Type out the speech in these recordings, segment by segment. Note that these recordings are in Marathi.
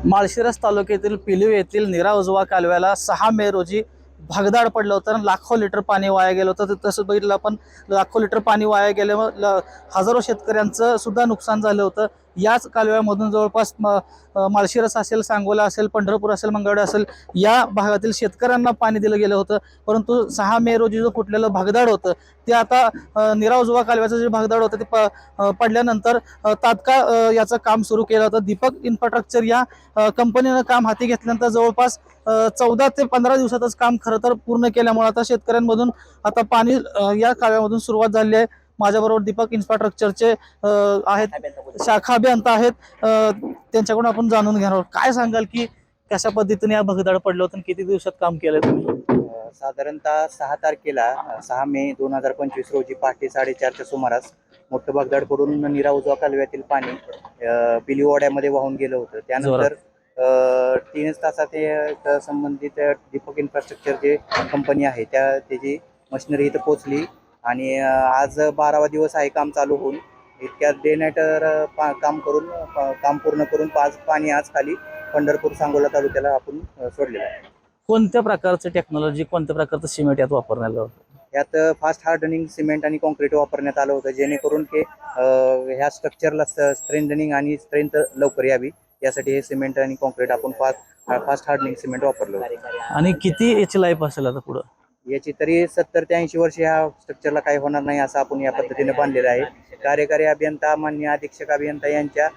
माळशिरस तालुक्यातील पिलीव येथील नीरा उजवा कालव्याला 6 मे रोजी भगदाड पडलं होतं आणि लाखो लिटर पाणी वाया गेलं होतं. तसं बघितलं आपण, लाखो लिटर पाणी वाया गेल्यामुळे हजारो शेतकऱ्यांचं सुद्धा नुकसान झालं होतं. याच कालव्यामधून जवळपास माळशिरस असेल, सांगोला असेल, पंढरपूर असेल, मंगळवेढा असेल, या भागातील शेतकऱ्यांना पाणी दिलं गेलं होतं. परंतु 6 मे रोजी जो फुटलेलं भगदाड होतं ते आता नीरा उजवा कालव्याचं जे भगदाड होतं ते पडल्यानंतर तात्काळ याचं काम सुरू केलं होतं. दीपक इन्फ्रास्ट्रक्चर या कंपनीनं काम हाती घेतल्यानंतर जवळपास 14 ते 15 दिवसातच काम खरं तर पूर्ण केल्यामुळे आता शेतकऱ्यांमधून आता पाणी या कालव्यामधून सुरुवात झाली आहे. माझ्याबरोबर दीपक इन्फ्रास्ट्रक्चरचे आहेत, शाखा अभियंता आहेत. त्यांच्याकडून आपण जाणून घेणार आहोत. काय सांगाल की कशा पद्धतीने या भगदाड पडलं होतं, किती दिवसात काम केलं तुम्ही? साधारणतः 6 तारखेला 6 मे 2025 रोजी पहाटे 4:30च्या सुमारास मोठं भगदाड पडून नीरा उजवा कालव्यातील पाणी पिलीवाड्यामध्ये वाहून गेलं होतं. त्यानंतर 3 तासात ते संबंधित दीपक इन्फ्रास्ट्रक्चर जे कंपनी आहे त्याची मशिनरी इथं पोहोचली आणि आज 12वा दिवस आहे काम चालू होऊन. इतक्यात डे नाईट काम पूर्ण करून पाणी आज खाली पंढरपूर सांगोला तालुक्याला आपण सोडलेलं आहे. कोणत्या प्रकारचं टेक्नॉलॉजी, कोणत्या प्रकारचं सिमेंट यात वापरण्यात आलं होतं? यात फास्ट हार्डनिंग सिमेंट आणि कॉन्क्रीट वापरण्यात आलं होतं, जेणेकरून की ह्या स्ट्रक्चरला स्ट्रेंथनिंग आणि स्ट्रेंथ लवकर यावी यासाठी हे सिमेंट आणि कॉन्क्रीट आपण फास्ट हार्डनिंग सिमेंट वापरलं होतं. आणि किती याची लाईफ असेल आता पुढं? याची तरी 70 ते 80 वर्ष ह्या स्ट्रक्चरला काही होणार नाही असं आपण या पद्धतीने बांधलेलं आहे. कार्यकारी अभियंता, मान्य अधीक्षक अभियंता यांच्या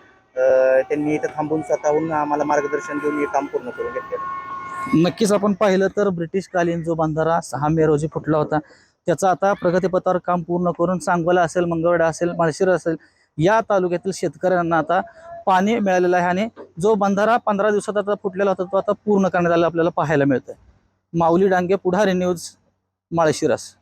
त्यांनी इथं थांबून स्वतःहून आम्हाला मार्गदर्शन देऊन हे काम पूर्ण करून घेतलं. नक्कीच आपण पाहिलं तर ब्रिटिशकालीन जो बंधारा 6 मे रोजी फुटला होता त्याचा आता प्रगतीपथावर काम पूर्ण करून सांगोला असेल, मंगळवेढा असेल, माळशिरस असेल, या तालुक्यातील शेतकऱ्यांना आता पाणी मिळालेलं आहे आणि जो बंधारा 15 दिवसात आता फुटलेला होता तो आता पूर्ण करण्यात आला आपल्याला पाहायला मिळतोय. माऊली डांगे, पुढारी न्यूज, माळशिरस.